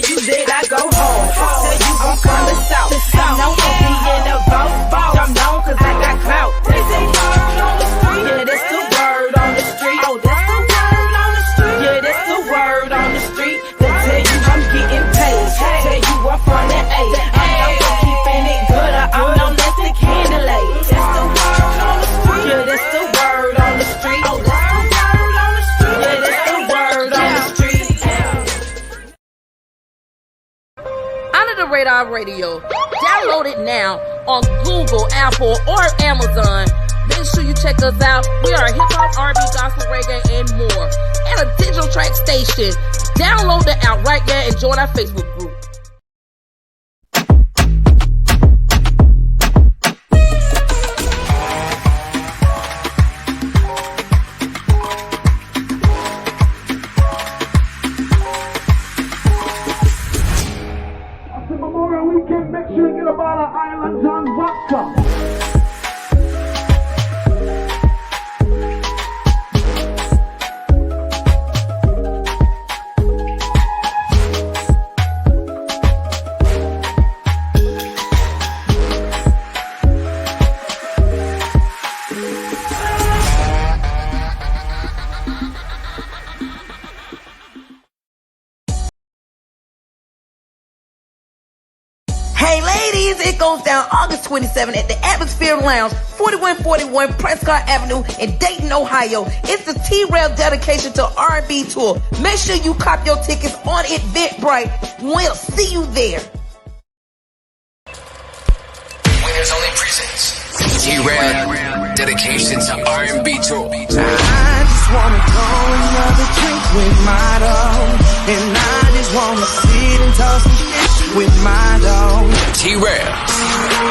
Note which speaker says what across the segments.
Speaker 1: you that I go home. Tell you I'm from the south. I'm known for being a boss. I'm known cause I got clout. They say word on the street. Yeah, that's the word on the street. Oh, that's the word on the street. Yeah, that's the word on the street. They tell you I'm getting paid. Tell you I'm from the A. I'm known for keeping it good. I'm known as the candlelight. That's the word on the street. Yeah, that's the word on the street. Oh, that's the word on the street. Yeah, that's the word on the street.
Speaker 2: Under the Radar Radio. Download it now on Google, Apple, or Amazon. Make sure you check us out. We are hip-hop, R&B, gospel, reggae, and more. And a digital track station. Download the app right there and join our Facebook group.
Speaker 3: Memorial Weekend, make sure you get a bottle of Island John vodka.
Speaker 4: Hey ladies, it goes down August 27th at the Atmosphere Lounge, 4141 Prescott Avenue in Dayton, Ohio. It's the T-Rail dedication to R&B tour. Make sure you cop your tickets on Eventbrite. We'll see you there.
Speaker 5: Winners Only presents T-Rail dedication to R&B tour.
Speaker 6: I just wanna go another drink with my dog, and I just wanna sit and talk some shit with my dog.
Speaker 5: T-Rail.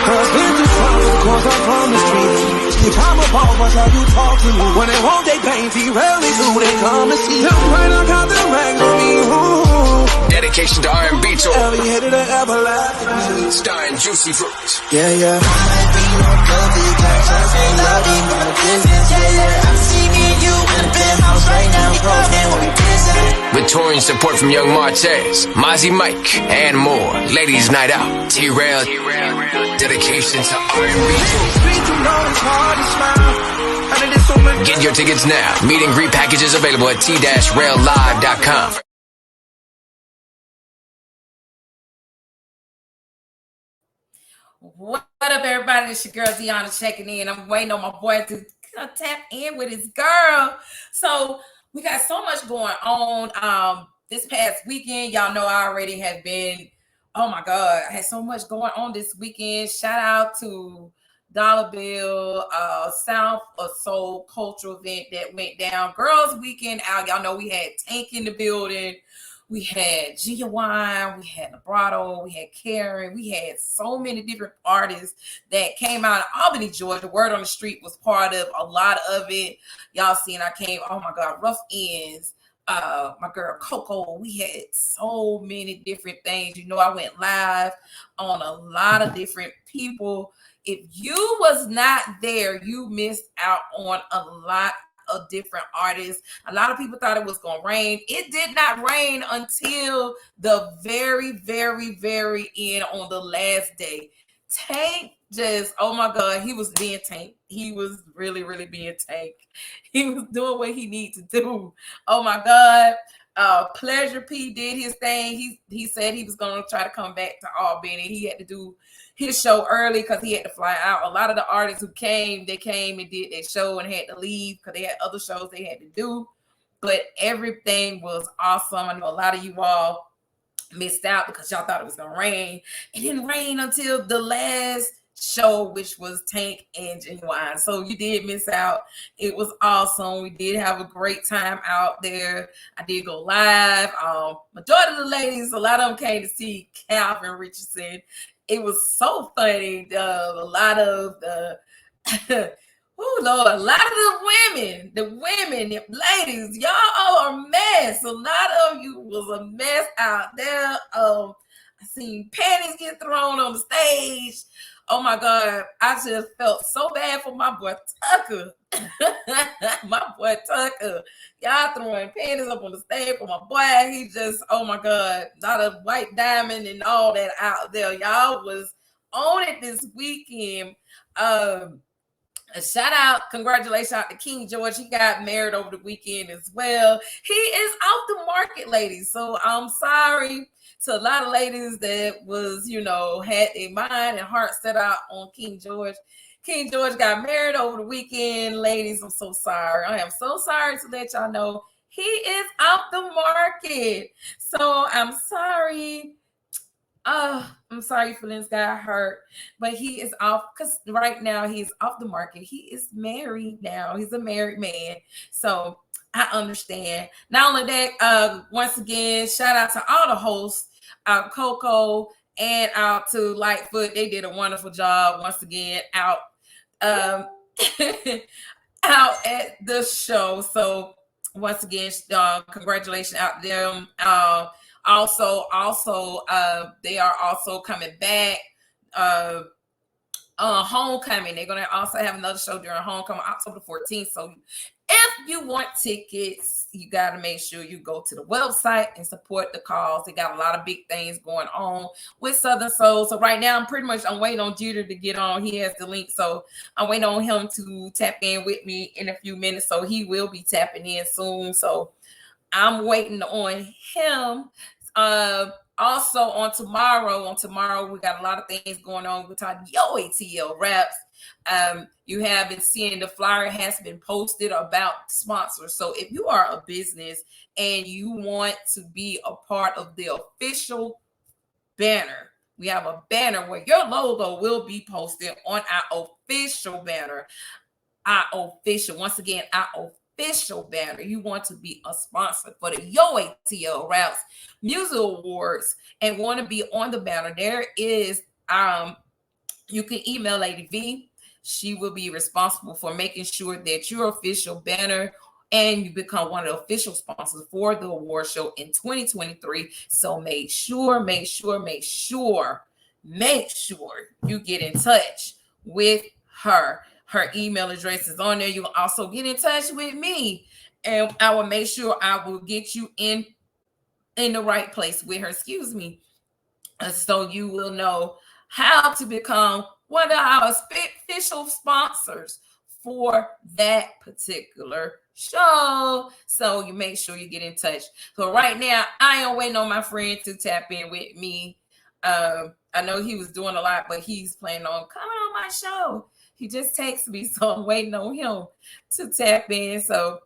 Speaker 6: Cause in the trouble, cause I'm from the street. You time apart, watch how you talk to me. When they want they pain, T-Rail is who they come to see. Them right on got the rag on me, ooh.
Speaker 5: Dedication to R&B tour.
Speaker 6: Ever hated or ever laughed.
Speaker 5: Starring Juicy Fruit.
Speaker 6: Yeah, yeah.
Speaker 5: With touring support from Young Martez, Mozzie Mike, and more. Ladies Night Out. T-Rail. Dedication to R&B tour. Get your tickets now. Meet and greet packages available at t-raillive.com.
Speaker 2: What up, everybody? It's your girl, Deanna, checking in. I'm waiting on my boy to tap in with his girl. So we got so much going on. This past weekend, y'all know I already have been, oh my God, I had so much going on this weekend. Shout out to Dollar Bill, South of Soul cultural event that went down. Girls Weekend out. Y'all know we had Tank in the building. We had Gia Wine, we had Vibrato, we had Karen, we had so many different artists that came out of Albany, Georgia. Word on the Street was part of a lot of it. Y'all seen I came, oh my God, Rough Ends, my girl Coco. We had so many different things. You know, I went live on a lot of different people. If you was not there, you missed out on a lot of different artists. A lot of people thought it was going to rain. It did not rain until the very, very, very end on the last day. Tank just, oh my God, he was being Tank. He was really, really being Tank. He was doing what he needed to do. Oh my God. Pleasure P did his thing. He said he was going to try to come back to Albany. He had to do his show early because he had to fly out. A lot of the artists who came, they came and did their show and had to leave because they had other shows they had to do. But everything was awesome. I know a lot of you all missed out because y'all thought it was going to rain. It didn't rain until the last show, which was Tank and Genuine. So you did miss out. It was awesome. We did have a great time out there. I did go live. Majority of the ladies, a lot of them came to see Calvin Richardson. It was so funny. A lot of the oh Lord, a lot of the ladies, y'all are a mess. A lot of you was a mess out there. I seen panties get thrown on the stage. Oh my God, I just felt so bad for my boy Tucker. My boy Tucker. Y'all throwing panties up on the stage for my boy. He just, oh my God, not a white diamond and all that out there. Y'all was on it this weekend. A shout out, congratulations out to King George. He got married over the weekend as well. He is off the market, ladies. So I'm sorry to a lot of ladies that was, had their mind and heart set out on King George. King George got married over the weekend. Ladies, I'm so sorry. I am so sorry to let y'all know he is off the market. So I'm sorry. I'm sorry your feelings got hurt, but he is off because right now he's off the market. He is married now. He's a married man. So I understand. Not only that, once again, shout out to all the hosts, out Coco and out to Lightfoot. They did a wonderful job once again out out at the show. So once again, congratulations out to them. Also, they are also coming back. Homecoming. They're gonna also have another show during Homecoming, October 14th. So if you want tickets, you gotta make sure you go to the website and support the cause. They got a lot of big things going on with Southern Soul. So right now, I'm waiting on Jeter to get on. He has the link, so I'm waiting on him to tap in with me in a few minutes. So he will be tapping in soon. So I'm waiting on him. Also on tomorrow, we got a lot of things going on with our Yo ATL Raps. You have been seeing the flyer has been posted about sponsors. So if you are a business and you want to be a part of the official banner, we have a banner where your logo will be posted on our official banner. Our official banner. You want to be a sponsor for the Yo ATL Raps Music Awards and want to be on the banner, there is you can email Lady V. She will be responsible for making sure that your official banner and you become one of the official sponsors for the award show in 2023. So make sure you get in touch with her. Her email address is on there. You will also get in touch with me, and I will make sure I will get you in the right place with her. Excuse me. So you will know how to become one of our official sponsors for that particular show. So you make sure you get in touch. So right now, I am waiting on my friend to tap in with me. I know he was doing a lot, but he's planning on coming on my show. He just texted me, so I'm waiting on him to tap in. So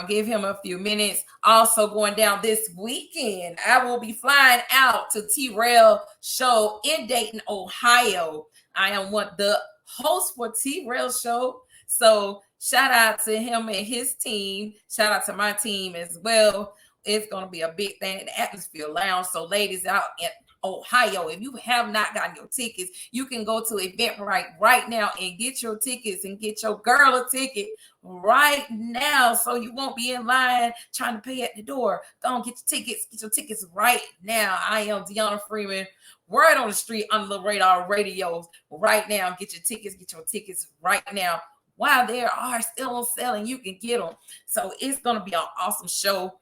Speaker 2: give him a few minutes. Also going down this weekend, I will be flying out to T-Rail show in Dayton, Ohio. I am the host for T-Rail show. So shout out to him and his team. Shout out to my team as well. It's going to be a big thing at the Atmosphere Lounge. So ladies out in Ohio, if you have not gotten your tickets, you can go to Eventbrite right now and get your tickets and get your girl a ticket right now, so you won't be in line trying to pay at the door. Go get your tickets right now. I am Deanna Freeman, word on the street, on the radar radios right now. Get your tickets right now while they are still on sale and you can get them. So it's going to be an awesome show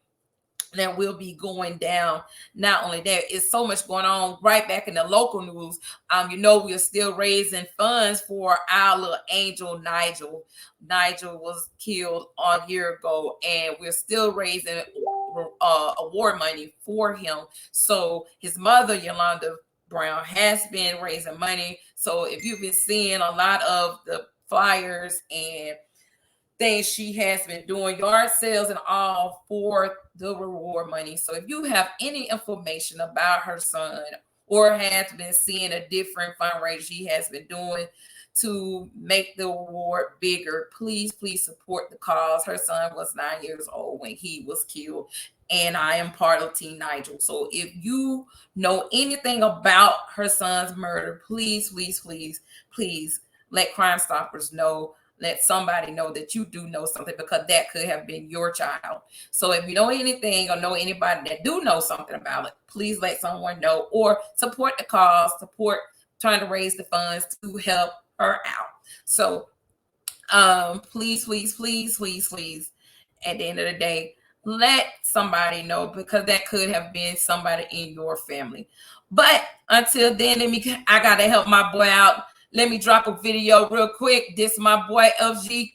Speaker 2: that will be going down. Not only that, it's so much going on right back in the local news. We are still raising funds for our little angel Nigel. Nigel was killed a year ago, and we're still raising award money for him. So his mother, Yolanda Brown, has been raising money. So if you've been seeing a lot of the flyers and things she has been doing, yard sales and all for the reward money. So if you have any information about her son or has been seeing a different fundraiser she has been doing to make the award bigger, please support the cause. Her son was 9 years old when he was killed, and I am part of Team Nigel. So if you know anything about her son's murder, please let Crime Stoppers know. Let somebody know that you do know something, because that could have been your child. So if you know anything or know anybody that do know something about it, please let someone know or support the cause, support trying to raise the funds to help her out. So please, please, please, please, please, at the end of the day, let somebody know, because that could have been somebody in your family. But until then, I gotta help my boy out. Let me drop a video real quick. This is my boy LG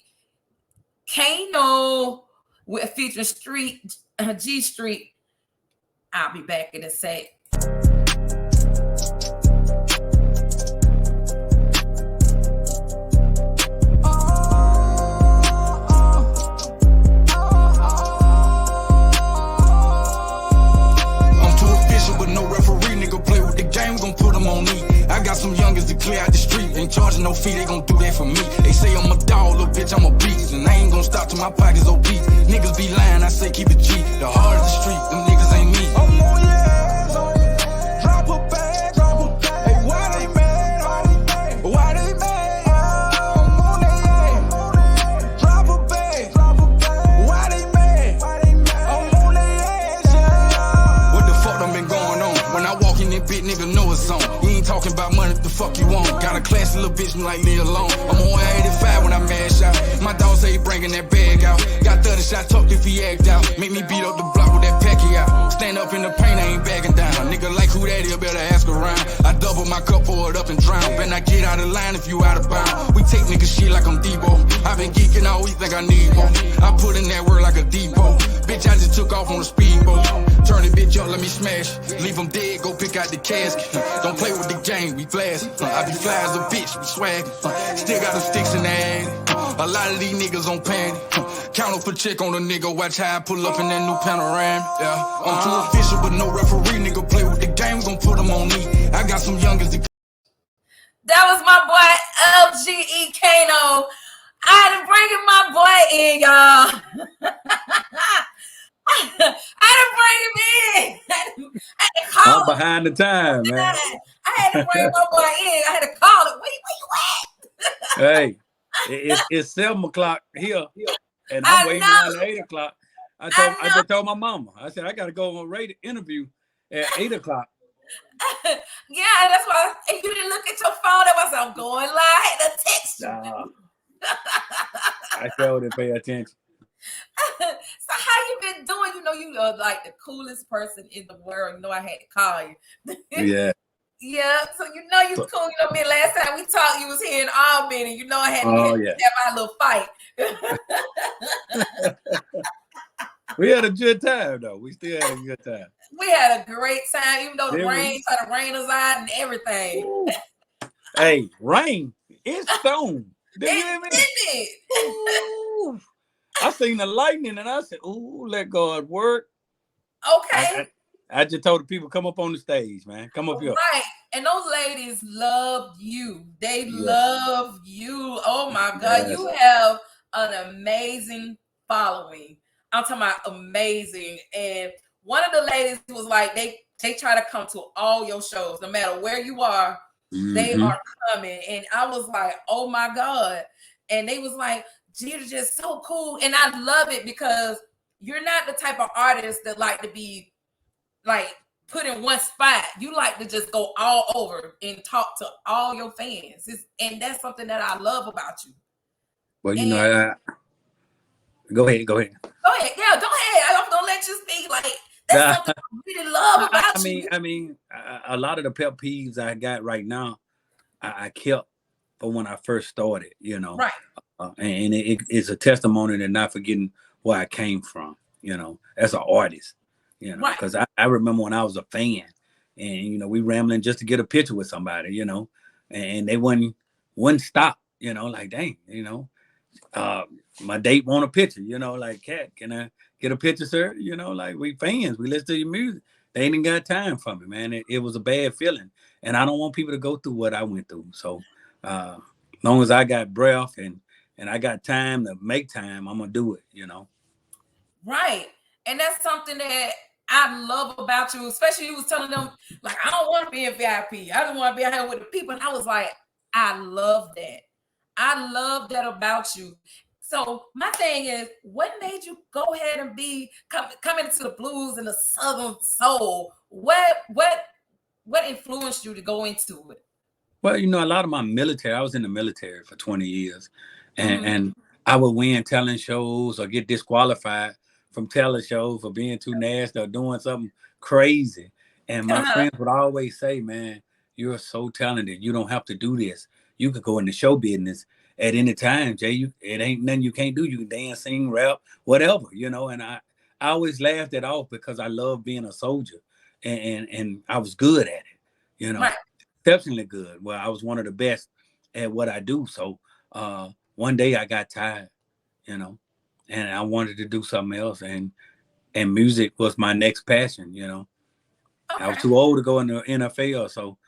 Speaker 2: Kano with featuring G Street. I'll be back in a sec.
Speaker 6: On me, I got some youngers to clear out the street. Ain't charging no fee, they gon' do that for me. They say I'm a dog, little bitch, I'm a beast, and I ain't gon' stop till my pockets obese. Niggas be lying, I say keep it G. The heart of the street, them niggas ain't me. I'm on your ass, on your ass. Drop a bag, drop a bag. Hey, why they mad? Why they mad? I'm on their ass. Drop a bag, drop a bag. Why they mad? I'm on their ass, yeah. What the fuck done been going on? When I walk in this bitch, nigga know it's on. Talking about money, the fuck you want? Got a classy little bitch, like leave alone. I'm on 85 when I mash out. My dog say he bringing that bag out. Got 30 shots tucked if he act out. Make me beat up the block with that packy out. Stand up in the paint, I ain't backing down. Nigga like who that is, better ask around. I double my cup, pour it up and drown. Better not get out of line if you out of bounds. We take nigga shit like I'm Debo. I been geeking all week, think I need more. I put in that word like a depot. Bitch, I just took off on a speedboat. Turn it bitch up, let me smash. Leave him dead, go pick out the casket. Don't play with the game, we blast. I be fly as a bitch, we swag. Still got them sticks in the ad. A lot of these niggas on panty. Count up a check on a nigga, watch how I pull up in that new panorama. Yeah, I'm too official, but no referee. Nigga play with the game, we gon' put them on me. I got some youngers to...
Speaker 2: That was my boy LGE Kano. I done bringing my boy in, y'all. I done bring him in. I had to call
Speaker 7: I'm behind the time, man.
Speaker 2: I had to bring my boy in. I had to call him. Where you at?
Speaker 7: Hey, it's 7 o'clock here, and I'm waiting on 8 o'clock. I just told my mama. I said I got to go on a radio interview at 8 o'clock.
Speaker 2: Yeah, that's why. If you didn't look at your phone, that was I'm going live. I had to text you.
Speaker 7: Nah, I sure didn't pay attention.
Speaker 2: So how you been doing? You know, you are like the coolest person in the world. You know, I had to call you.
Speaker 7: Yeah.
Speaker 2: Yeah, so you know you cool. You know, me last time we talked, you was here in Albany. You know, I had to have my little fight.
Speaker 7: We had a good time, though. We still had a good time.
Speaker 2: We had a great time, even though the rain started to rain us out and everything.
Speaker 7: Ooh. Hey, rain. It's storm. Did you hear me?
Speaker 2: It.
Speaker 7: I seen the lightning and I said, ooh, let God work.
Speaker 2: Okay.
Speaker 7: I just told the people, come up on the stage, man. Come up here.
Speaker 2: Right. And those ladies love you. They love you. Oh my God. Yes. You have an amazing following. I'm talking about amazing. And one of the ladies was like, they try to come to all your shows, no matter where you are, they are coming. And I was like, oh my God. And they was like, Gita's just so cool. And I love it because you're not the type of artist that like to be like put in one spot. You like to just go all over and talk to all your fans. And that's something that I love about you.
Speaker 7: Well, you know, go ahead.
Speaker 2: Go ahead. Yeah, go ahead. I'm gonna let you speak. Like that's something I really love about you.
Speaker 7: I mean, a lot of the pet peeves I got right now, I kept for when I first started. You know,
Speaker 2: right.
Speaker 7: And it's a testimony to not forgetting where I came from. You know, as an artist. You know, because I remember when I was a fan, and you know, we rambling just to get a picture with somebody. You know, and they wouldn't stop. You know, like dang, you know. My date want a picture, you know, like, Cat, can I get a picture, sir? You know, like we fans, we listen to your music. They ain't got time for me, man. It was a bad feeling. And I don't want people to go through what I went through. So long as I got breath and I got time to make time, I'm gonna do it, you know.
Speaker 2: Right. And that's something that I love about you, especially you was telling them, like, I don't want to be in VIP. I don't want to be out here with the people. And I was like, I love that. I love that about you. So my thing is, what made you go ahead and be coming into the blues and the Southern soul? What influenced you to go into it?
Speaker 7: Well, you know, a lot of my military, I was in the military for 20 years, and I would win talent shows or get disqualified from talent shows for being too nasty or doing something crazy. And my friends would always say, man, you're so talented. You don't have to do this. You could go in the show business at any time, Jay. It ain't nothing you can't do. You can dance, sing, rap, whatever, you know. And I always laughed it off because I love being a soldier, and I was good at it, you know.
Speaker 2: Right.
Speaker 7: Exceptionally good. Well, I was one of the best at what I do. So one day I got tired, you know, and I wanted to do something else, and music was my next passion, you know.
Speaker 2: Okay.
Speaker 7: I was too old to go in the NFL, so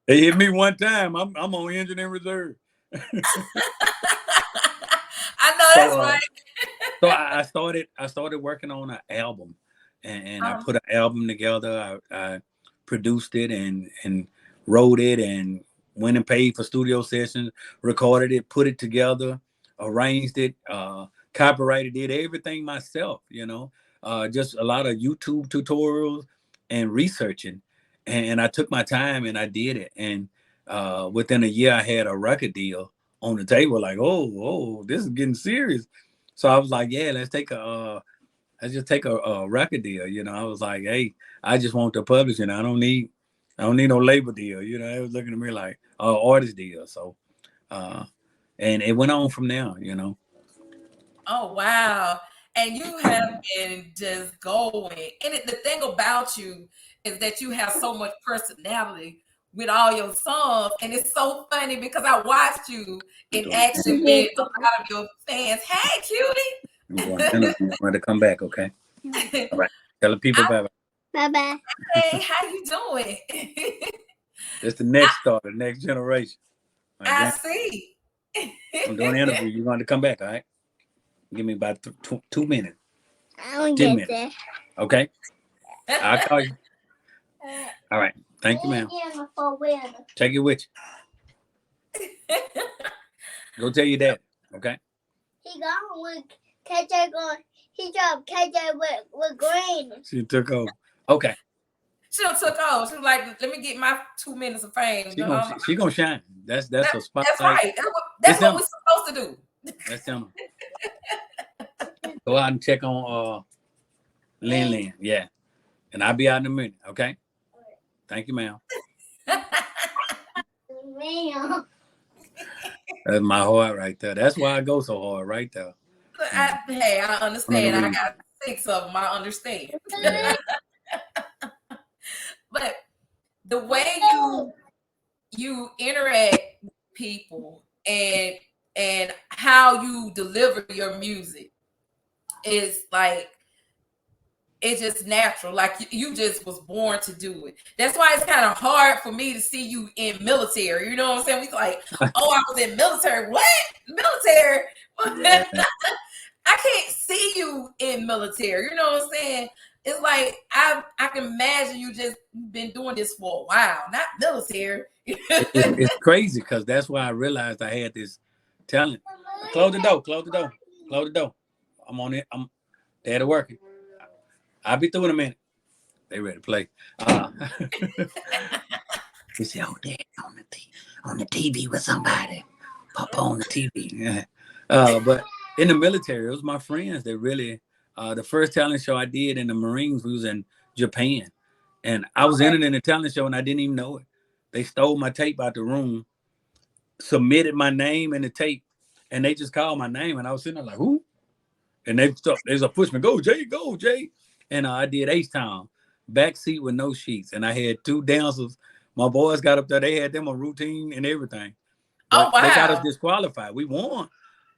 Speaker 7: they hit me one time. I'm on injured and reserve.
Speaker 2: I know that's right.
Speaker 7: So I started working on an album, and I put an album together. I produced it and wrote it and went and paid for studio sessions, recorded it, put it together, arranged it, copyrighted it, everything myself, you know. Just a lot of YouTube tutorials and researching. And I took my time and I did it. And within a year, I had a record deal on the table. Like, oh, this is getting serious. So I was like, yeah, let's just take a record deal. You know, I was like, hey, I just want the publishing. I don't need no label deal. You know, they was looking at me like artist deal. So, and it went on from there. You know.
Speaker 2: Oh wow! And you have been just going. And the thing about you is that you have so much personality with all your songs, and it's so funny because I watched you in action with a lot of your fans. Hey, cutie!
Speaker 7: I'm going to come back, okay? All right. Tell the people bye-bye.
Speaker 8: Bye-bye.
Speaker 2: Hey, how you doing?
Speaker 7: It's the next star, the next generation. Right,
Speaker 2: I see.
Speaker 7: I'm doing an interview. You're going to come back, all right? Give me about 2 minutes.
Speaker 8: I don't
Speaker 7: 10
Speaker 8: get
Speaker 7: minutes.
Speaker 8: that.
Speaker 7: Okay? I'll call you. All right. Thank you, ma'am. Take it with you. Go tell your dad, okay?
Speaker 8: He gone with KJ going. He dropped KJ with green.
Speaker 7: She took over. Okay.
Speaker 2: She done took off. She was like, let me get my 2 minutes of fame.
Speaker 7: She gonna shine. That's a spotlight.
Speaker 2: That's right. That's what we're supposed to do.
Speaker 7: That's him. Go out and check on Lin. Yeah. And I'll be out in a minute, okay? Thank you, ma'am. That's my heart right there. That's why I go so hard right there.
Speaker 2: Hey, I understand. I got 6 of them. I understand. But the way you interact with people and how you deliver your music is like, it's just natural. Like you just was born to do it. That's why it's kind of hard for me to see you in military. You know what I'm saying? We like, oh, I was in military. What? Military? I can't see you in military. You know what I'm saying? It's like I can imagine you just been doing this for a while, not military.
Speaker 7: It's crazy because that's why I realized I had this talent. Close the door. Close the door. Close the door. I'm on it. I'm there to working. I'll be through in a minute. They ready to play. You say, oh, Dad, on the TV with somebody. Papa on the TV. Yeah. But in the military, it was my friends that really, the first talent show I did in the Marines, we was in Japan. And I was in the talent show and I didn't even know it. They stole my tape out the room, submitted my name in the tape, and they just called my name. And I was sitting there like, who? And they was a push me, go, Jay. And I did H-Town, backseat with no sheets. And I had 2 dancers. My boys got up there. They had them a routine and everything. But they got us disqualified. We won,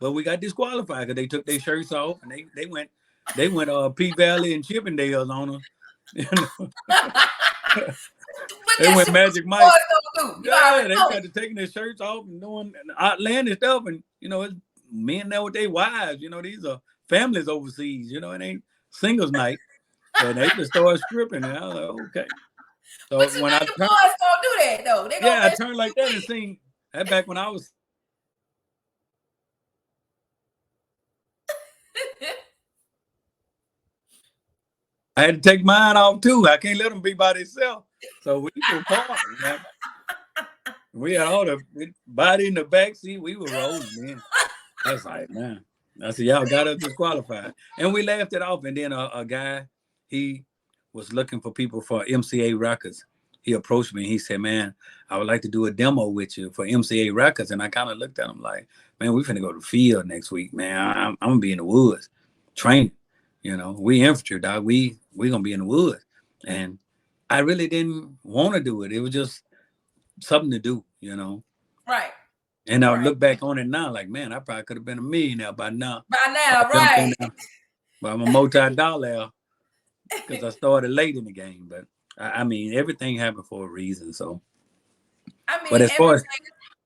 Speaker 7: but we got disqualified because they took their shirts off and they went P-Valley and Chippendales on us. You know? They went Magic Mike. Yeah, they started taking their shirts off and doing outlandish stuff. And, you know, it's men there with their wives. You know, these are families overseas. You know, it ain't singles night. And they just started stripping. And I was like, okay. So
Speaker 2: but
Speaker 7: when
Speaker 2: the boys don't do that, though.
Speaker 7: I turned like that and seen that back when I was. I had to take mine off, too. I can't let them be by themselves. So we were partying, man. We had all the body in the back seat. We were rolling, man. I was like, man. I said, y'all got us disqualified. And we laughed it off. And then a guy, he was looking for people for MCA Records. He approached me and he said, man, I would like to do a demo with you for MCA Records. And I kind of looked at him like, man, we finna go to the field next week, man. I'm gonna be in the woods training. You know, we infantry, dog. We gonna be in the woods. And I really didn't want to do it. It was just something to do, you know.
Speaker 2: Right.
Speaker 7: And I look back on it now, like, man, I probably could have been a millionaire by now.
Speaker 2: Right.
Speaker 7: But I'm a multi-dollar because I started late in the game. But I mean, everything happened for a reason. So,
Speaker 2: I mean,
Speaker 7: but as far as,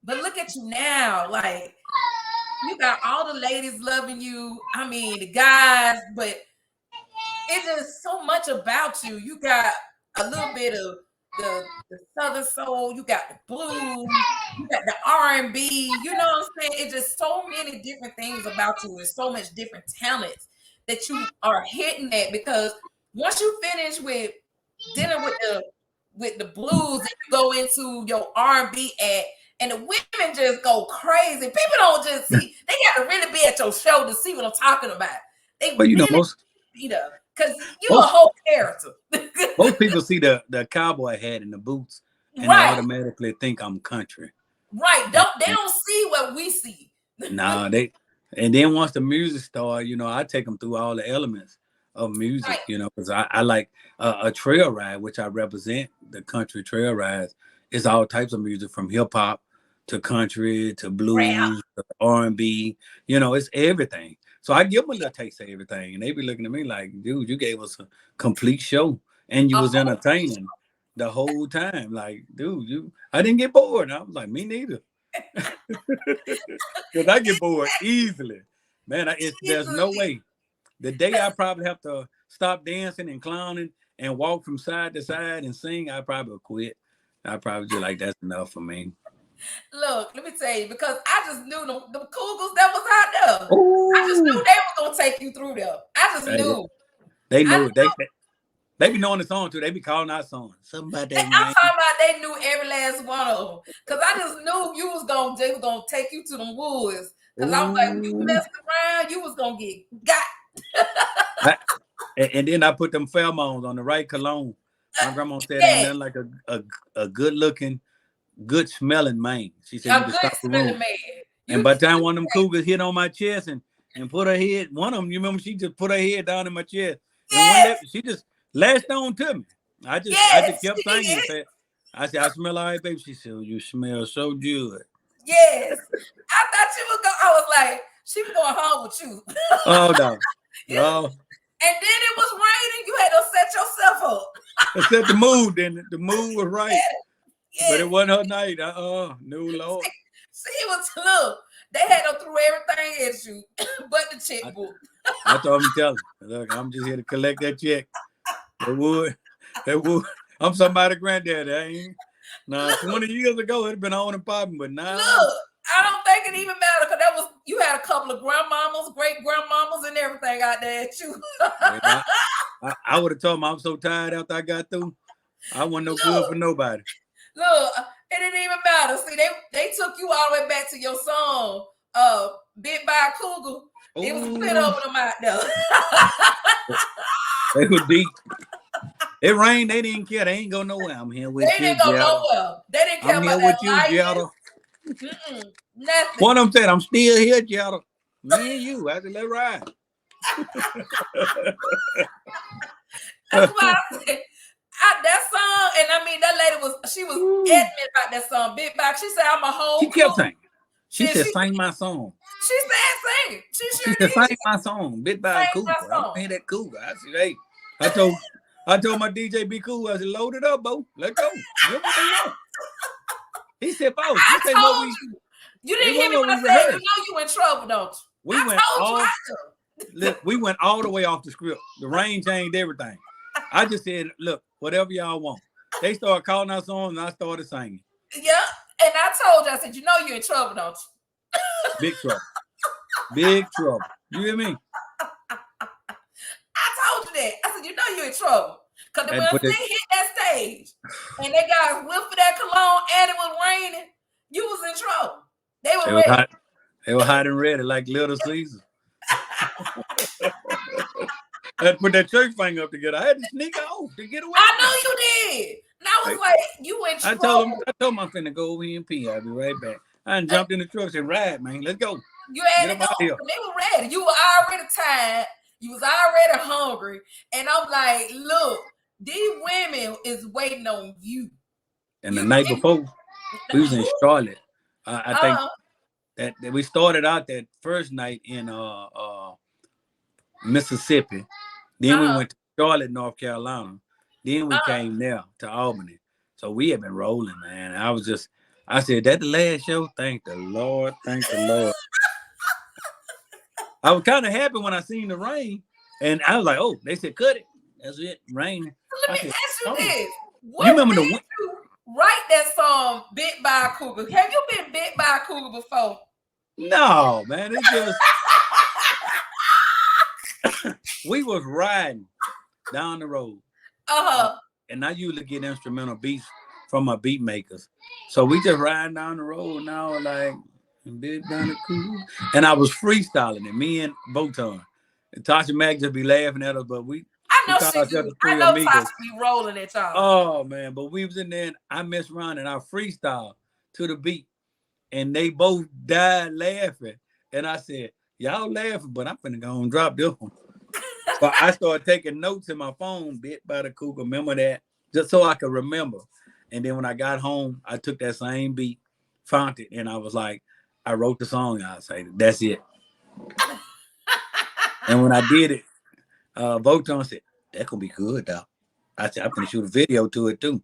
Speaker 2: but look at you now, like you got all the ladies loving you. I mean, the guys, but it's just so much about you. You got a little bit of the Southern soul, you got the blues, you got the R&B, you know what I'm saying? It's just so many different things about you and so much different talents that you are hitting at, because once you finish with dealing with the blues and you go into your R&B act and the women just go crazy. People don't just see, they got to really be at your show to see what I'm talking about. They
Speaker 7: but you know,
Speaker 2: really, because you're a whole character.
Speaker 7: Most people see the cowboy hat and the boots and they automatically think I'm country.
Speaker 2: Right. They don't see what we see.
Speaker 7: Nah, and then once the music starts, you know, I take them through all the elements of music, you know, because I like a trail ride, which I represent, the country trail rides. It's all types of music from hip hop to country to blues to R&B, you know, it's everything. So I give them a little taste of everything, and they be looking at me like, dude, you gave us a complete show, and you was entertaining the whole time. Like, dude, I didn't get bored. And I was like, me neither. Because I get bored easily. Man, there's no way. The day I probably have to stop dancing and clowning and walk from side to side and sing, I probably will quit. I probably just like, that's enough for me.
Speaker 2: Look, let me tell you, because I just knew the Cougars that was out there. Ooh. I just knew they were gonna take you through there. I just knew.
Speaker 7: They knew. They be knowing the song too. They be calling out songs. Somebody.
Speaker 2: I'm talking about they knew every last one of them. Because I just knew they was gonna take you to the woods. Because I was like, when you messed around, you was gonna get got.
Speaker 7: And then I put them pheromones on the right cologne. My grandma said ain't nothing like a good looking, good smelling man. She said you can stop the room. And by the time one of them cougars hit on my chest and put her head, one of them, you remember, she just put her head down in my chest. And she just latched on to me. I just kept singing. I said, I smell all right, baby. She said, you smell so good.
Speaker 2: Yes. I thought you would go. I was like, she was going home with you.
Speaker 7: Oh, no. No.
Speaker 2: And then it was raining. You had to set yourself up.
Speaker 7: I set the mood, then the mood was right.
Speaker 2: Yeah.
Speaker 7: But it wasn't her night. No, Lord.
Speaker 2: See, it was, look, they had to throw everything at you but the checkbook.
Speaker 7: I told him to tell him, look, I'm just here to collect that check. They would. I'm somebody's granddaddy. I ain't. Now, 20 years ago, it'd been on and popping, but now.
Speaker 2: Look, I don't think it even mattered, because you had a couple of grandmamas, great grandmamas, and everything out there at you.
Speaker 7: I would have told them I'm so tired after I got through. I wasn't no good for nobody.
Speaker 2: Look, it didn't even matter. See, they took you all the way back to your song, Bit by a Cougar. It was split over them out there.
Speaker 7: They were deep. It rained. They didn't care. They ain't go nowhere. I'm here with you.
Speaker 2: They didn't go nowhere. They didn't care about that. I'm here with you, Jetta. Nothing.
Speaker 7: One of them said, I'm still here, Jetta. Me and you. I said, let's ride.
Speaker 2: That's why I said, that song, and I mean, that lady was adamant about that song, Bit Back. She said, I'm a whole.
Speaker 7: She kept saying. She said, sing my song.
Speaker 2: She said, sing. She
Speaker 7: said, sing my song, Bit by a Cougar. I don't hear that Cougar. I said, hey, I told my DJ be cool. I said, load it up, Bo. Let's go. He said, Bo.
Speaker 2: I told you. You didn't hear me when I said, you know you in trouble, don't you?
Speaker 7: We went all the way off the script. The rain changed everything. I just said, look, whatever y'all want. They started calling our songs and I started singing.
Speaker 2: Yeah. And I told you, I said, you know you're in trouble, don't you?
Speaker 7: Big trouble. Big trouble. You hear me?
Speaker 2: I told you that. I said, you know you're in trouble. Because when they hit that stage and they got a whiff of that cologne and it was raining, you was in trouble. They were ready.
Speaker 7: They were hot and ready like Little Caesar. I had to put that church thing up together. I had to sneak off to get away.
Speaker 2: I know you did. And I was like, you in trouble.
Speaker 7: I told him I'm finna go over here and pee. I'll be right back. I jumped in the truck and said, ride, man. Let's go.
Speaker 2: You had to go. They were ready. You were already tired. You was already hungry. And I'm like, look, these women is waiting on you.
Speaker 7: And the night before, we was in Charlotte. I think that we started out that first night in Mississippi. Then we went to Charlotte, North Carolina. Then we came there to Albany. So we have been rolling, man. I said, that the last show? Thank the Lord. Thank the Lord. I was kind of happy when I seen the rain. And I was like, oh, they said, cut it. That's it. Rain.
Speaker 2: Let me ask you this. What you remember you write that song, Bit by a Cougar? Have you been bit by a cougar before?
Speaker 7: No, man. It's just we was riding down the road. And I usually get instrumental beats from my beat makers. So we just riding down the road now, like bit down the cougar. And I was freestyling it, me and Botan. And Tasha Mack just be laughing at us, but
Speaker 2: I know Tasha be rolling at y'all.
Speaker 7: Oh man, but we was in there and I messed around and I freestyled to the beat. And they both died laughing. And I said, y'all laughing, but I'm finna go and drop this one. But I started taking notes in my phone, Bit by the Cougar. Remember that? Just so I could remember. And then when I got home, I took that same beat, found it, and I was like, I wrote the song. I said, that's it. And when I did it, Voton said, that could be good, though. I said, I'm going to shoot a video to it, too.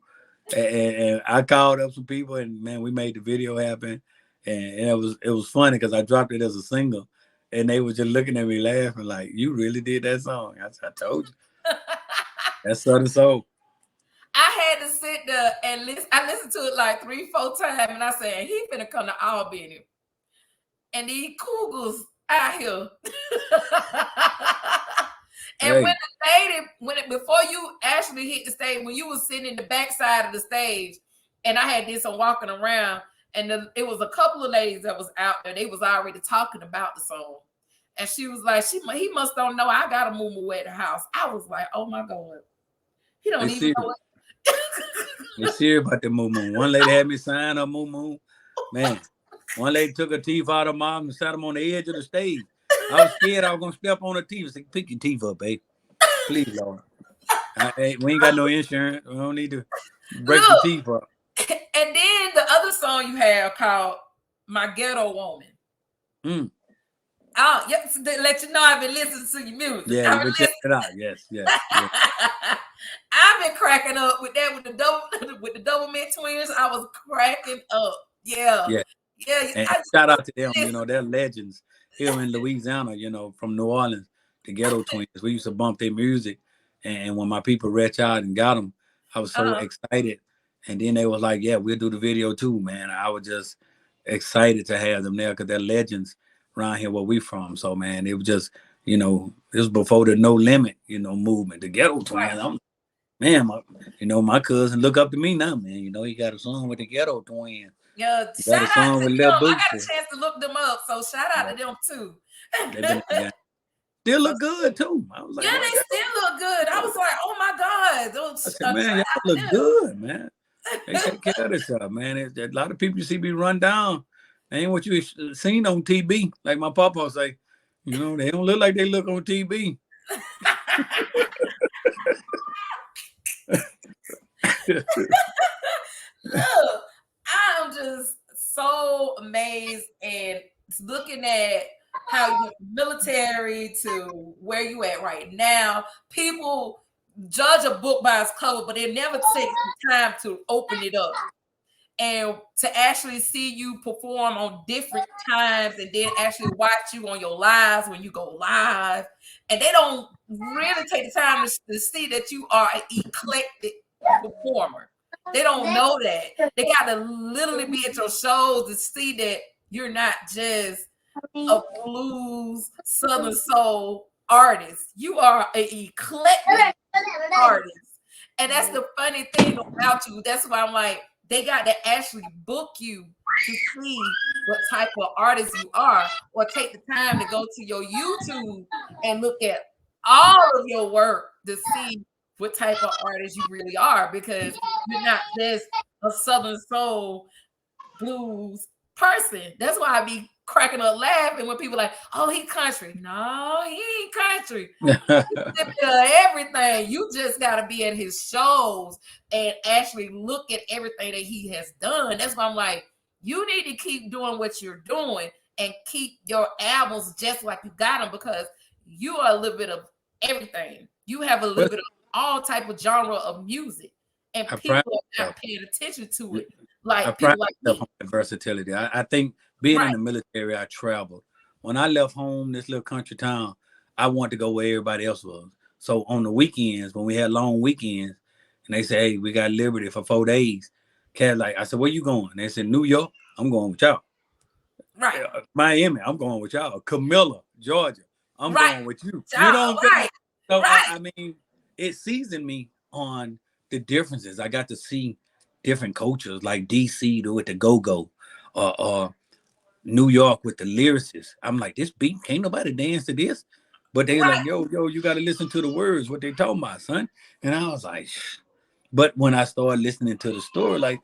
Speaker 7: And I called up some people, and, man, we made the video happen. And it was funny because I dropped it as a single. And they were just looking at me laughing like, you really did that song? I said, I told you. That's Southern Soul.
Speaker 2: I had to sit there and listen. I listened to it like 3-4 times, and I said, he finna come to Albany. And these cougars out here. And when the lady, before you actually hit the stage, when you was sitting in the backside of the stage, and I had this on walking around, and it was a couple of ladies that was out there. They was already talking about the song. And she was like, he must don't know I got a moo-moo at the house. I was like, oh my God. He don't even know it.
Speaker 7: They serious about the moo-moo. One lady had me sign her moo-moo. Man, one lady took her teeth out of her mouth and sat them on the edge of the stage. I was scared I was going to step on her teeth. I said, pick your teeth up, babe. Please, Lord. We ain't got no insurance. We don't need to break the teeth up.
Speaker 2: And then the other song you have called My Ghetto Woman. Oh, yes, to let you know I've been listening to your music.
Speaker 7: Yeah, you've been checking it out. Yes.
Speaker 2: I've been cracking up with that with the double mint twins. I was cracking up. Yeah.
Speaker 7: And shout out to them, they're legends here in Louisiana, from New Orleans, the Ghetto Twins. We used to bump their music. And when my people reached out and got them, I was so excited. And then they was like, yeah, we'll do the video too, man. I was just excited to have them there because they're legends around here where we from. So, man, it was just, it was before the No Limit, movement. The Ghetto Twins, my cousin look up to me now, man. He got a song with the Ghetto Twins.
Speaker 2: Yeah,
Speaker 7: got a song with Lil Boosie.
Speaker 2: I got a chance to look them up, so shout out to them too.
Speaker 7: Still look good too. I was like,
Speaker 2: yeah, they still look good. I was like, oh my God.
Speaker 7: I said, man, y'all look good, man. They take care of themselves, man. A lot of people you see be run down. They ain't what you seen on TV. Like my papa say, they don't look like they look on TV.
Speaker 2: Look, I'm just so amazed and looking at how you went from military to where you at right now. People judge a book by its cover, but they never take the time to open it up and to actually see you perform on different times and then actually watch you on your lives when you go live. And they don't really take the time to see that you are an eclectic performer. They don't know that. They got to literally be at your shows to see that you're not just a blues, Southern soul artist. You are an eclectic artist. And that's the funny thing about you. That's why I'm like, they got to actually book you to see what type of artist you are, or take the time to go to your YouTube and look at all of your work to see what type of artist you really are, because you're not just a Southern soul blues person. That's why I be cracking up laughing when people like, oh, he country. No, he ain't country. Everything. You just gotta be at his shows and actually look at everything that he has done. That's why I'm like, you need to keep doing what you're doing and keep your albums just like you got them, because you are a little bit of everything. You have a little bit of all type of genre of music, and people are not paying attention to it. Like people like me.
Speaker 7: Versatility. I think being in the military, I traveled. When I left home, this little country town, I wanted to go where everybody else was. So on the weekends, when we had long weekends, and they say, hey, we got Liberty for 4 days. Cat like, I said, where you going? They said, New York. I'm going with y'all.
Speaker 2: Right.
Speaker 7: Miami. I'm going with y'all. Camilla, Georgia. I'm going with you. You know what I'm saying? So I mean, it seasoned me on the differences. I got to see different cultures, like DC with the go-go, or New York with the lyricists. I'm like, this beat, can't nobody dance to this. But they like, yo, you got to listen to the words, what they talking about, son. And I was like, shh. But when I started listening to the story, like,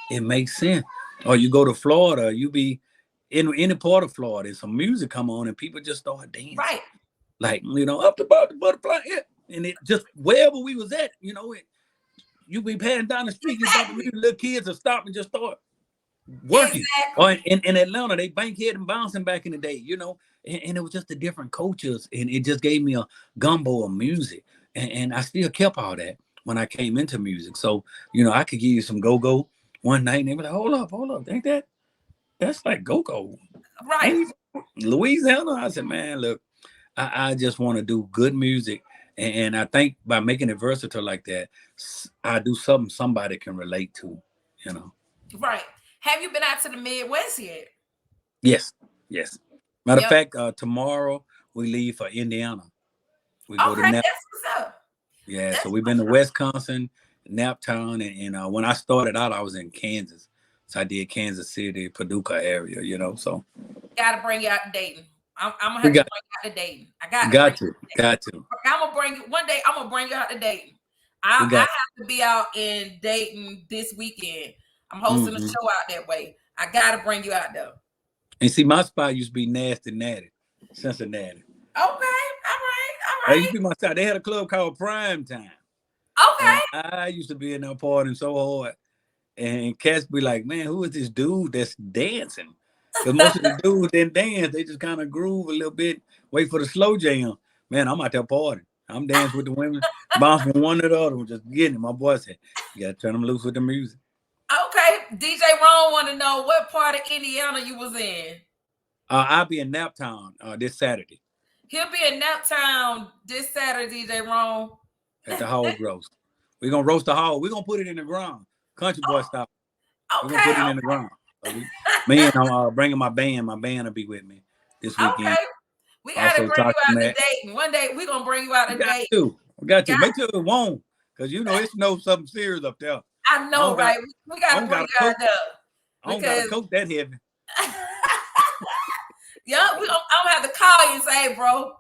Speaker 7: it makes sense. Or you go to Florida, you be in any part of Florida, and some music come on and people just start dancing.
Speaker 2: Right.
Speaker 7: Like, you know, up the butterfly, and it just, wherever we was at, you know, you be passing down the street, little kids will stop and just start working. Exactly. Or in Atlanta, they bankhead and bouncing back in the day, you know, and it was just the different cultures, and it just gave me a gumbo of music, and I still kept all that when I came into music. So, you know, I could give you some go-go one night, and they were like, hold up, ain't that's like go-go.
Speaker 2: Right.
Speaker 7: Louisiana. I said, man, look, I just want to do good music. And I think by making it versatile like that, I do something somebody can relate to, you know. Right.
Speaker 2: Have you been out to the Midwest yet?
Speaker 7: Yes. Matter of fact, tomorrow we leave for Indiana. We go to Nap.
Speaker 2: That's what's up.
Speaker 7: Yeah, so we've been to Wisconsin, Naptown, and when I started out, I was in Kansas. So I did Kansas City, Paducah area, you know. So
Speaker 2: gotta bring you out to Dayton. I'm gonna have to bring you out to Dayton.
Speaker 7: Got to.
Speaker 2: I'm gonna bring you one day. I'm gonna bring you out to Dayton. I have to be out in Dayton this weekend. I'm hosting a show out that way. I gotta bring you out there.
Speaker 7: And see, my spot used to be Nasty Natty, Cincinnati.
Speaker 2: Okay, all right.
Speaker 7: That used to be my spot. They had a club called Prime Time.
Speaker 2: Okay.
Speaker 7: And I used to be in there partying so hard, and cats be like, "Man, who is this dude that's dancing?" Because most of the dudes didn't dance; they just kind of groove a little bit, wait for the slow jam. Man, I'm out there partying. I'm dancing with the women, bouncing from one to the other, just getting it. My boy said, "You gotta turn them loose with the music."
Speaker 2: Okay, DJ Ron want to know what part of Indiana you was in.
Speaker 7: I'll be in Naptown this Saturday.
Speaker 2: He'll be in Naptown this Saturday, DJ Ron.
Speaker 7: At the hog roast. We're gonna roast the hog. We're gonna put it in the ground, country boy style.
Speaker 2: Okay,
Speaker 7: we're gonna put it in the ground. So me and I'm bringing my band. My band will be with me this weekend.
Speaker 2: Okay. We gotta bring you out to Dayton. One day we're gonna bring you out to Dayton.
Speaker 7: We got to. Make sure it won't, because you know it's something serious up there.
Speaker 2: I know, right? We gotta bring you out there.
Speaker 7: I don't gotta cook that heavy.
Speaker 2: Yeah, I'm gonna have to call you and say, hey, bro,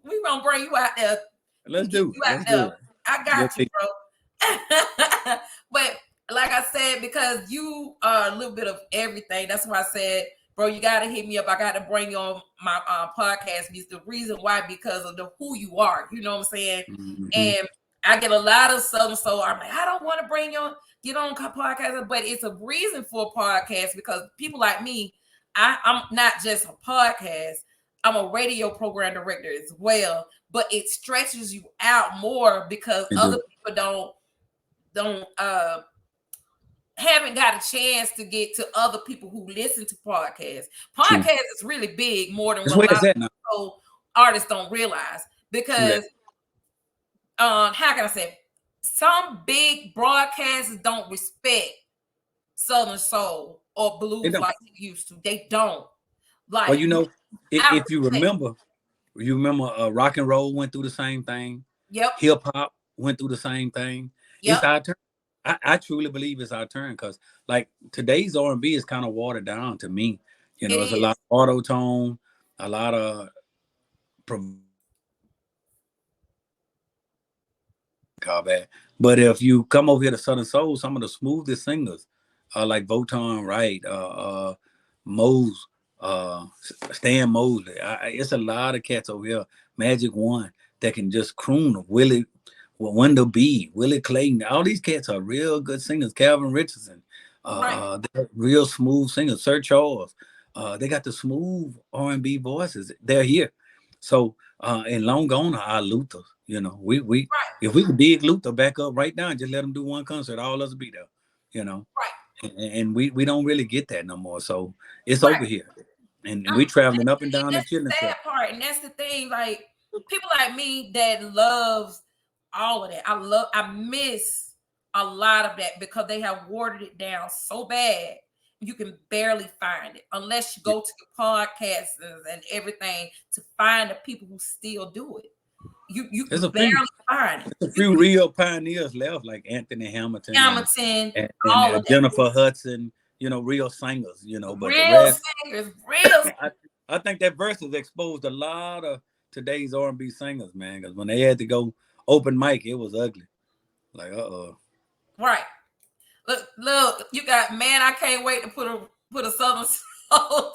Speaker 2: we gonna bring you out there.
Speaker 7: Let's do it.
Speaker 2: I got you, bro. But like I said, because you are a little bit of everything, that's why I said, bro, you gotta hit me up. I gotta bring you on my podcast. Because the reason why, because of who you are. You know what I'm saying? Mm-hmm. And I get a lot of Southern soul. I'm like, I don't want to bring you on, get on podcast, but it's a reason for a podcast, because people like me, I'm not just a podcast. I'm a radio program director as well, but it stretches you out more because other people haven't got a chance to get to other people who listen to podcasts. Podcast is really big, more than what a lot of artists don't realize, because how can I say, some big broadcasters don't respect Southern soul or blues like they used to. They don't. Like,
Speaker 7: well, you know, if you remember rock and roll went through the same thing.
Speaker 2: Yep.
Speaker 7: Hip hop went through the same thing.
Speaker 2: Yep.
Speaker 7: It's our turn. I truly believe it's our turn because like today's R&B is kind of watered down to me. You know, it's a lot of auto tone, a lot of but if you come over here to Southern Soul, some of the smoothest singers like Voton Wright, Mose, Stan Mosley. It's a lot of cats over here. Magic One that can just croon. Wendell B, Willie Clayton. All these cats are real good singers. Calvin Richardson, they're real smooth singers. Sir Charles, they got the smooth R&B voices. They're here. So and long gone are our Luther. You know, we if we could dig Luther back up right now and just let him do one concert, all of us be there. You know, and we don't really get that no more. So it's over here, and we traveling up and down the chilling.
Speaker 2: That's the sad part, and that's the thing. Like people like me that loves all of that. I miss a lot of that because they have watered it down so bad. You can barely find it unless you go to the podcasts and everything to find the people who still do it. You can barely find it.
Speaker 7: There's a few real pioneers left, like Anthony Hamilton and
Speaker 2: all of
Speaker 7: Jennifer Hudson. You know, real singers. You know, but
Speaker 2: real
Speaker 7: the rest,
Speaker 2: singers, real.
Speaker 7: I think that verse has exposed a lot of today's R&B singers, man. Because when they had to go open mic, it was ugly. Like,
Speaker 2: right. Look, you got man. I can't wait to put a Southern Soul.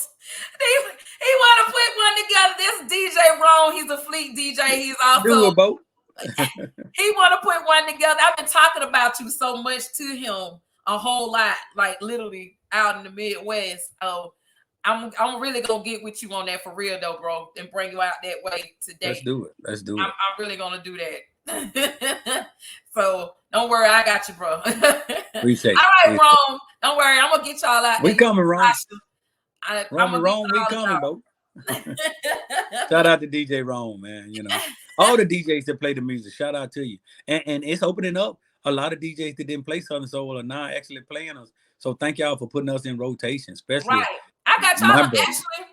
Speaker 2: He want to put one together. This DJ Ron, he's a fleet DJ. He's also he want to put one together. I've been talking about you so much to him a whole lot, like literally out in the Midwest. Oh, I'm really gonna get with you on that for real though, bro, and bring you out that way today.
Speaker 7: Let's do it. I'm
Speaker 2: really gonna do that. So don't worry, I got you, bro.
Speaker 7: Appreciate it.
Speaker 2: All right, Ron. Don't worry, I'm gonna get y'all out.
Speaker 7: We coming, Ron.
Speaker 2: Ron,
Speaker 7: we coming, bro. Shout out to DJ Ron, man. You know, all the DJs that play the music. Shout out to you. And it's opening up. A lot of DJs that didn't play Southern Soul are now actually playing us. So thank y'all for putting us in rotation, especially.
Speaker 2: Right. I got y'all actually.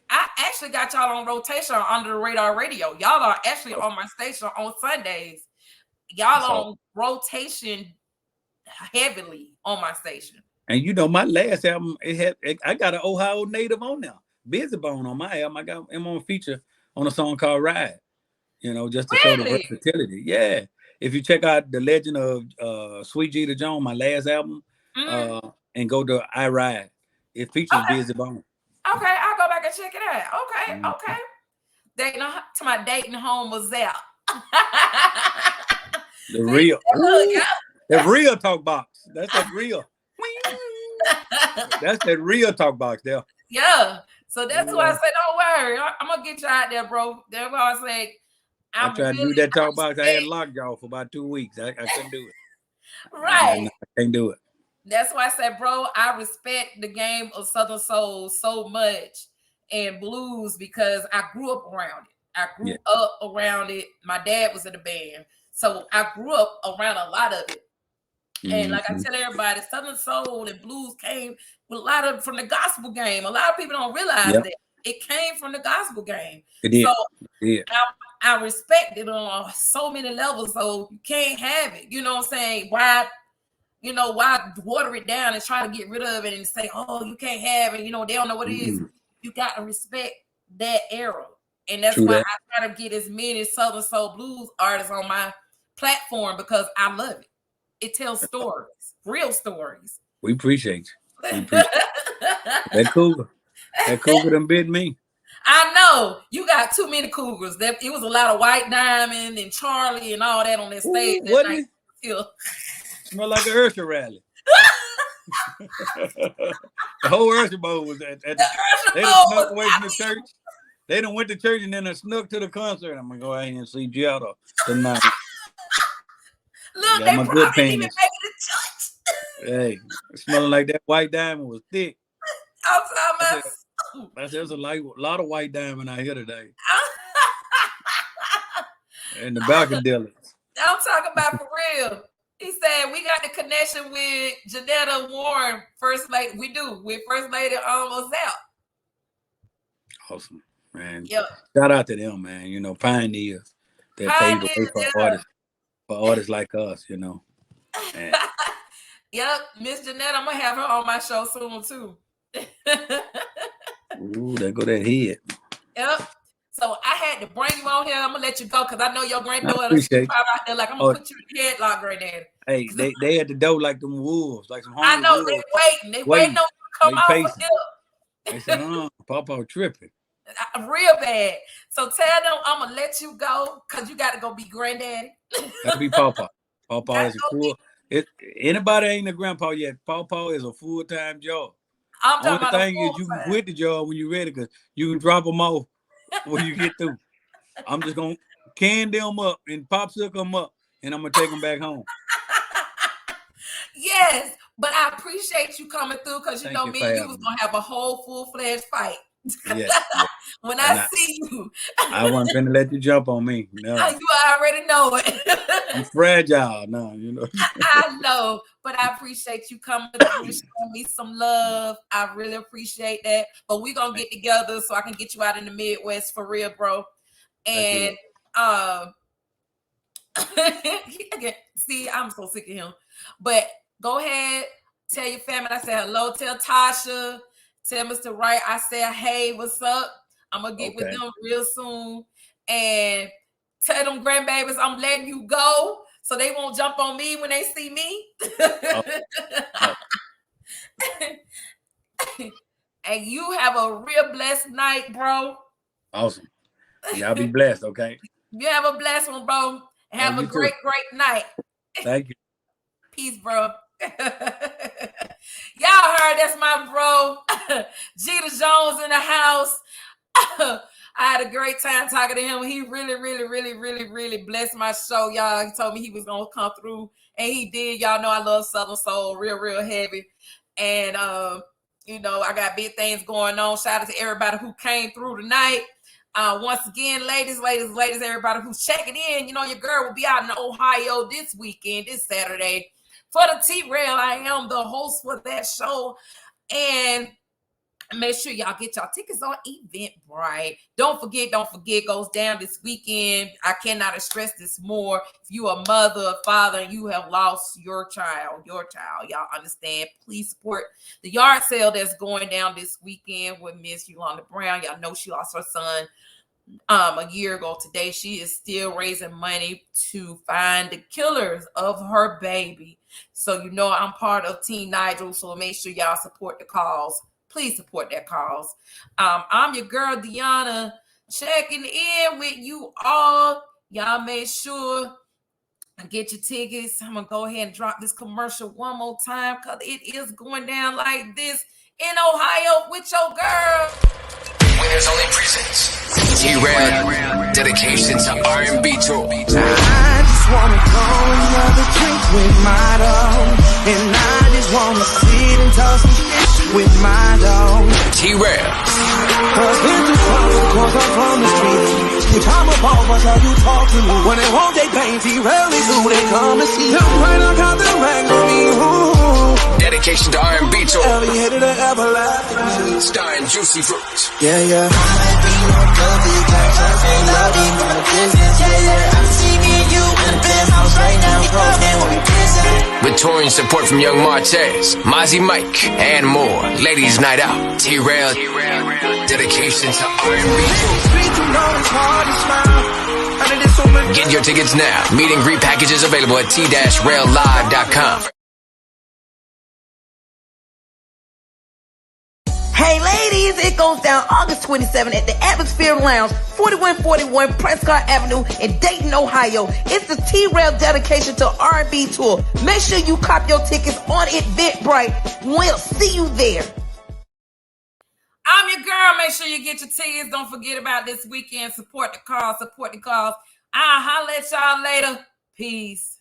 Speaker 2: I actually got y'all on rotation on Under the Radar Radio. Y'all are actually on my station on Sundays. Y'all on rotation heavily on my station.
Speaker 7: And you know, my last album, I got an Ohio native on there. Busy Bone on my album. I got him on feature on a song called Ride. You know, just to show the versatility. Yeah. If you check out the legend of Sweet Jeter Jones, my last album, and go to I Ride, it features Busy Bone.
Speaker 2: Okay, I'll go back and check it out. Okay. Dating to my dating home was there.
Speaker 7: The real, the real talk box. That's that real. That's that real talk box there.
Speaker 2: Yeah. So that's why I said, don't worry. I'm gonna get you out there, bro. That's why I said
Speaker 7: I tried to do that talk box. I had lockjaw for about 2 weeks. I couldn't do it.
Speaker 2: Right.
Speaker 7: I can't do it.
Speaker 2: That's why I said, bro, I respect the game of Southern Soul so much and blues because I grew up around it. I grew up around it. My dad was in the band. So I grew up around a lot of it. And like I tell everybody, Southern Soul and blues came with a lot of from the gospel game. A lot of people don't realize that it came from the gospel game.
Speaker 7: It did.
Speaker 2: So I respect it on so many levels. So you can't have it. You know what I'm saying? Why water it down and try to get rid of it and say, oh, you can't have it. You know, they don't know what it is. You got to respect that era. And that's why I try to get as many Southern Soul blues artists on my platform because I love it. It tells stories, real stories.
Speaker 7: We appreciate you. That cougar done bit me.
Speaker 2: I know. You got too many cougars. It was a lot of White Diamond and Charlie and all that on that stage.
Speaker 7: What is it? Smell like an Ursha rally. The whole Ursha Bowl was at the they done snuck away from the church. They done went to church and then they snuck to the concert. I'm gonna go out here and see Giotto tonight.
Speaker 2: Look, they probably didn't even make it to church.
Speaker 7: Hey, smelling like that White Diamond was thick. There's a lot of White Diamond out here today. And the balcony dealers.
Speaker 2: I'm talking about for real. He said we got the connection with Janetta Warren, First Lady. We do with First Lady almost out.
Speaker 7: Awesome. man.
Speaker 2: Yep.
Speaker 7: Shout out to them, man. You know, pioneers that paved the way for artists like us. You know. And,
Speaker 2: yep, Miss Jeanette, I'm gonna have her on my show soon too.
Speaker 7: ooh, there go that head.
Speaker 2: Yep. So I had to bring you on here. I'm gonna let you go because I know your granddaughter. She's probably out there like I'm gonna put you in the headlock, granddaddy.
Speaker 7: Hey, they at the door like them wolves, like some hungry
Speaker 2: I know
Speaker 7: wolves.
Speaker 2: they waiting on you to come off of here.
Speaker 7: They said, Papa tripping.
Speaker 2: Real bad. So tell them I'm gonna let you go because you got to go be granddaddy.
Speaker 7: That'll be Papa. Papa is a full. Anybody ain't a grandpa yet. Papa is a full-time job.
Speaker 2: I'm talking
Speaker 7: Only
Speaker 2: about
Speaker 7: thing is you can quit the job when you're ready because you can drop them off when you get through. I'm just gonna candy them up and popsicle them up, and I'm gonna take them back home.
Speaker 2: Yes, but I appreciate you coming through because you know me and you was gonna have a whole full-fledged fight.
Speaker 7: Yes.
Speaker 2: When I see you,
Speaker 7: I wasn't gonna let you jump on me. No,
Speaker 2: you already know it.
Speaker 7: I'm fragile now, you know.
Speaker 2: I know, but I appreciate you coming through, showing me some love. I really appreciate that. But we're gonna get together so I can get you out in the Midwest for real, bro. And see, I'm so sick of him. But go ahead, tell your family I said hello. Tell Tasha, tell Mr. Wright I said, hey, what's up? I'm gonna get with them real soon. And tell them grandbabies I'm letting you go so they won't jump on me when they see me. And you have a real blessed night, bro.
Speaker 7: Awesome. Y'all be blessed, okay?
Speaker 2: You have a blessed one, bro. Have a great night.
Speaker 7: Thank you.
Speaker 2: Peace, bro. Y'all heard that's my bro, Jeter Jones in the house. I had a great time talking to him. He really blessed my show, y'all. He told me he was gonna come through, and he did. Y'all know I love Southern Soul, real heavy. And you know, I got big things going on. Shout out to everybody who came through tonight. Once again, ladies, everybody who's checking in, you know, your girl will be out in Ohio this weekend, this Saturday, for the T-Rail. I am the host for that show. And make sure y'all get y'all tickets on Eventbrite. Don't forget, goes down this weekend. I cannot stress this more. If you are a mother or father and you have lost your child, y'all understand, please support the yard sale that's going down this weekend with Miss Yolanda Brown. Y'all know she lost her son a year ago today. She is still raising money to find the killers of her baby. So you know I'm part of Team Nigel, so make sure y'all support the cause. Please support that cause. I'm your girl, Deanna, checking in with you all. Y'all make sure and get your tickets. I'm going to go ahead and drop this commercial one more time because it is going down like this in Ohio with your girl.
Speaker 5: Winners Only presents T-Rail dedication to R&B tour.
Speaker 6: I just wanna go and have a drink with my dog, and I just wanna sit and talk some shit with my dog.
Speaker 5: T-Rail.
Speaker 6: Cause been too far, of course I'm from the street. Which I'm a ball, watch how you talk to me. When they want they pain, T-Rail is who they come to see. Them right on count the rag on me, ooh.
Speaker 5: Dedication to R&B tour.
Speaker 6: Ever headed to everlasting.
Speaker 5: Starring Juicy Fruit.
Speaker 6: Yeah.
Speaker 5: With touring support from Young Martez, Mozzie Mike, and more. Ladies Night Out. T-Rail. Dedication to R&B tour. Get your tickets now. Meet and greet packages available at t-raillive.com.
Speaker 4: Hey ladies, it goes down August 27th at the Atmosphere Lounge, 4141 Prescott Avenue in Dayton, Ohio. It's the T-Rail dedication to R&B tour. Make sure you cop your tickets on Eventbrite. We'll see you there.
Speaker 2: I'm your girl. Make sure you get your tickets. Don't forget about this weekend. Support the cause. I'll holler at y'all later. Peace.